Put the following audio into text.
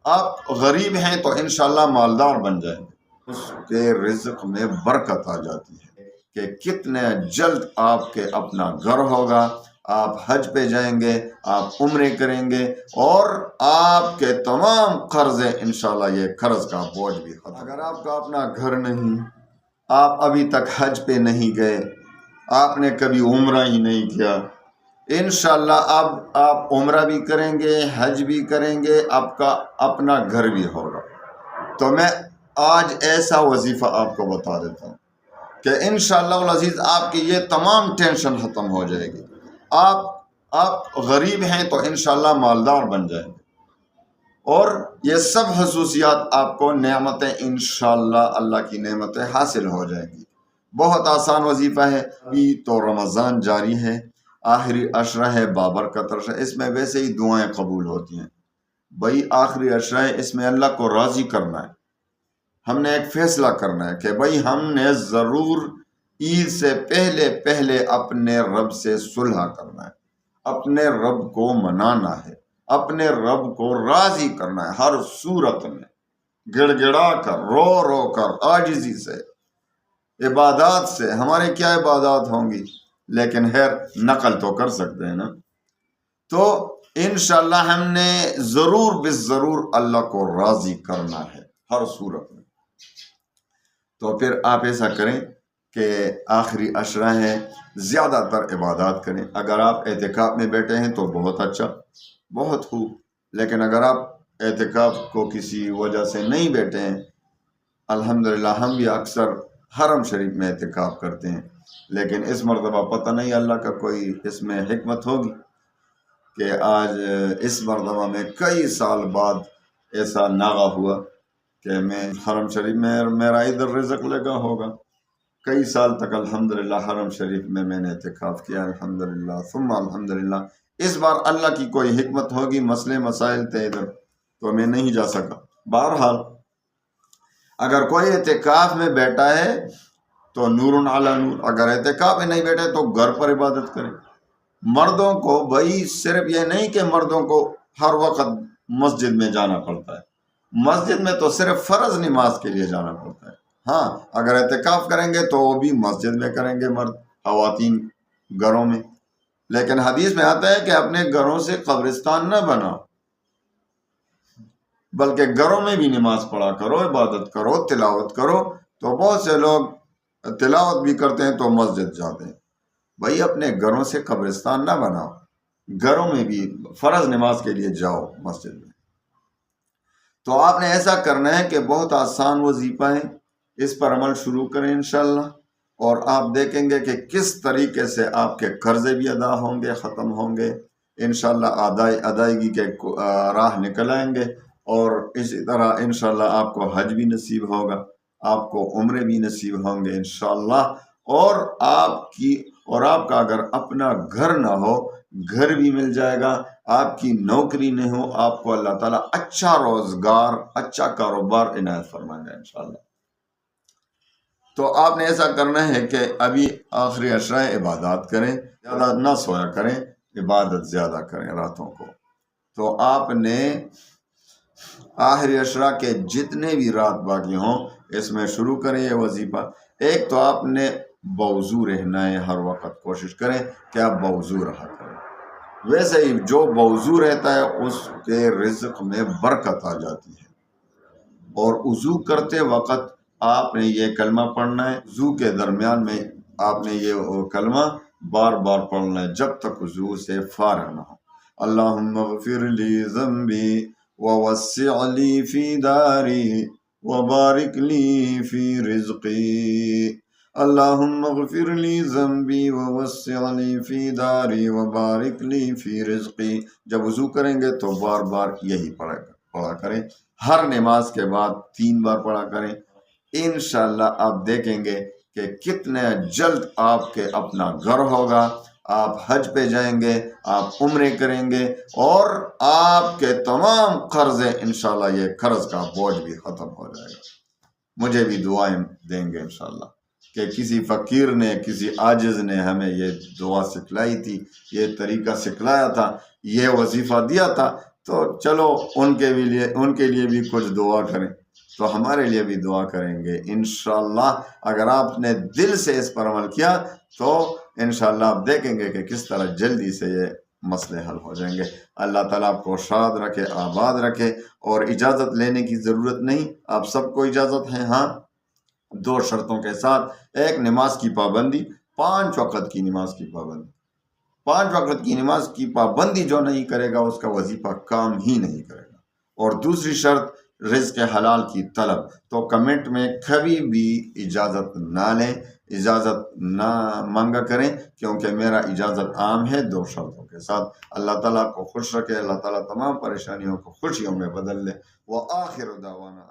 آپ غریب ہیں تو انشاءاللہ مالدار بن جائیں گے، اس کے رزق میں برکت آ جاتی ہے کہ کتنے جلد آپ کے اپنا گھر ہوگا، آپ حج پہ جائیں گے، آپ عمرے کریں گے، اور آپ کے تمام قرضے انشاءاللہ یہ قرض کا بوجھ بھی ختم۔ اگر آپ کا اپنا گھر نہیں، آپ ابھی تک حج پہ نہیں گئے، آپ نے کبھی عمرہ ہی نہیں کیا، انشاءاللہ اب آپ عمرہ بھی کریں گے، حج بھی کریں گے، آپ کا اپنا گھر بھی ہوگا۔ تو میں آج ایسا وظیفہ آپ کو بتا دیتا ہوں کہ انشاءاللہ العزیز آپ کی یہ تمام ٹینشن ختم ہو جائے گی۔ آپ غریب ہیں تو انشاءاللہ مالدار بن جائیں گے، اور یہ سب خصوصیات آپ کو نعمتیں انشاءاللہ اللہ کی نعمتیں حاصل ہو جائیں گی۔ بہت آسان وظیفہ ہے۔ ابھی تو رمضان جاری ہے، آخری عشرہ ہے، بابرکت عشرہ، اس میں ویسے ہی دعائیں قبول ہوتی ہیں۔ بھائی آخری عشرہ ہے، اس میں اللہ کو راضی کرنا ہے، ہم نے ایک فیصلہ کرنا ہے کہ بھائی ہم نے ضرور عید سے پہلے اپنے رب سے صلح کرنا ہے، اپنے رب کو منانا ہے، اپنے رب کو راضی کرنا ہے، ہر صورت میں گڑ گڑا کر، رو کر، عاجزی سے، عبادات سے۔ ہمارے کیا عبادات ہوں گی، لیکن خیر نقل تو کر سکتے ہیں نا۔ تو انشاءاللہ ہم نے ضرور اللہ کو راضی کرنا ہے ہر صورت میں۔ تو پھر آپ ایسا کریں کہ آخری عشرہ ہے، زیادہ تر عبادات کریں۔ اگر آپ اعتکاف میں بیٹھے ہیں تو بہت اچھا، بہت خوب، لیکن اگر آپ اعتکاف کو کسی وجہ سے نہیں بیٹھے ہیں، الحمدللہ ہم بھی اکثر حرم شریف میں اعتکاف کرتے ہیں، لیکن اس مرتبہ پتہ نہیں اللہ کا کوئی اس میں حکمت ہوگی کہ آج اس مرتبہ میں کئی سال بعد ایسا ناغہ ہوا کہ میں حرم شریف میں، میرا ادھر رزق لگا ہوگا۔ کئی سال تک الحمدللہ حرم شریف میں نے اعتکاف کیا، الحمدللہ ثم الحمدللہ۔ اس بار اللہ کی کوئی حکمت ہوگی، مسئلے مسائل تھے ادھر تو میں نہیں جا سکا۔ بہرحال اگر کوئی اعتکاف میں بیٹھا ہے تو نور علی نور، اگر اعتکاف میں نہیں بیٹھے تو گھر پر عبادت کریں۔ مردوں کو بھائی صرف یہ نہیں کہ مردوں کو ہر وقت مسجد میں جانا پڑتا ہے، مسجد میں تو صرف فرض نماز کے لیے جانا پڑتا ہے۔ ہاں اگر اعتکاف کریں گے تو وہ بھی مسجد میں کریں گے مرد، خواتین گھروں میں، لیکن حدیث میں آتا ہے کہ اپنے گھروں سے قبرستان نہ بناؤ، بلکہ گھروں میں بھی نماز پڑھا کرو، عبادت کرو، تلاوت کرو۔ تو بہت سے لوگ تلاوت بھی کرتے ہیں تو مسجد جاتے ہیں۔ بھائی اپنے گھروں سے قبرستان نہ بناؤ، گھروں میں بھی فرض نماز کے لیے جاؤ مسجد میں۔ تو آپ نے ایسا کرنا ہے کہ بہت آسان وظیفہ ہے، اس پر عمل شروع کریں انشاءاللہ، اور آپ دیکھیں گے کہ کس طریقے سے آپ کے قرضے بھی ادا ہوں گے، ختم ہوں گے انشاءاللہ، ادائیگی کے راہ نکل آئیں گے، اور اسی طرح انشاءاللہ آپ کو حج بھی نصیب ہوگا، آپ کو عمرے بھی نصیب ہوں گے انشاءاللہ، اور آپ کا اگر اپنا گھر نہ ہو، گھر بھی مل جائے گا، آپ کی نوکری نہیں ہو، آپ کو اللہ تعالیٰ اچھا روزگار، اچھا کاروبار عنایت فرمائے گا انشاءاللہ۔ تو آپ نے ایسا کرنا ہے کہ ابھی آخری عشرہ عبادات کریں، زیادہ نہ سویا کریں، عبادت زیادہ کریں راتوں کو۔ تو آپ نے آخری عشرہ کے جتنے بھی رات باقی ہوں اس میں شروع کریں یہ وظیفہ۔ ایک تو آپ نے بوضو رہنا ہے، ہر وقت کوشش کریں کہ آپ بوضو رہا کریں۔ ویسے ہی جو بوضو رہتا ہے اس کے رزق میں برکت آ جاتی ہے۔ اور وضو کرتے وقت آپ نے یہ کلمہ پڑھنا ہے، وضو کے درمیان میں آپ نے یہ کلمہ بار بار پڑھنا ہے جب تک وضو سے فارغ نہ ہو۔ اللہم اغفر لی ذنبی ووسع لی فی داری وبارک لی فی رزقی، اللہم اغفر لی ذنبی ووسع لی فی داری وبارک لی فی رزقی۔ جب وضو کریں گے تو بار بار یہی پڑھا کریں، ہر نماز کے بعد 3 بار پڑھا کریں۔ انشاءاللہ آپ دیکھیں گے کہ کتنے جلد آپ کے اپنا گھر ہوگا، آپ حج پہ جائیں گے، آپ عمرے کریں گے، اور آپ کے تمام قرضے انشاءاللہ یہ قرض کا بوجھ بھی ختم ہو جائے گا۔ مجھے بھی دعائیں دیں گے انشاءاللہ کہ کسی فقیر نے، کسی عاجز نے ہمیں یہ دعا سکھلائی تھی، یہ طریقہ سکھلایا تھا، یہ وظیفہ دیا تھا، تو چلو ان کے لیے بھی کچھ دعا کریں، تو ہمارے لیے بھی دعا کریں گے انشاءاللہ۔ اگر آپ نے دل سے اس پر عمل کیا تو انشاءاللہ آپ دیکھیں گے کہ کس طرح جلدی سے یہ مسئلے حل ہو جائیں گے۔ اللہ تعالیٰ آپ کو شاد رکھے، آباد رکھے، اور اجازت لینے کی ضرورت نہیں، آپ سب کو اجازت ہے، ہاں 2 شرطوں کے ساتھ۔ ایک، نماز کی پابندی، 5 وقت کی نماز کی پابندی۔ 5 وقت کی نماز کی پابندی جو نہیں کرے گا اس کا وظیفہ کام ہی نہیں کرے گا۔ اور دوسری شرط، رزق حلال کی طلب۔ تو کمنٹ میں کبھی بھی اجازت نہ لیں، اجازت نہ مانگا کریں، کیونکہ میرا اجازت عام ہے 2 شرطوں کے ساتھ۔ اللہ تعالیٰ کو خوش رکھے، اللہ تعالیٰ تمام پریشانیوں کو خوشیوں میں بدل لے۔ وآخر دعوانا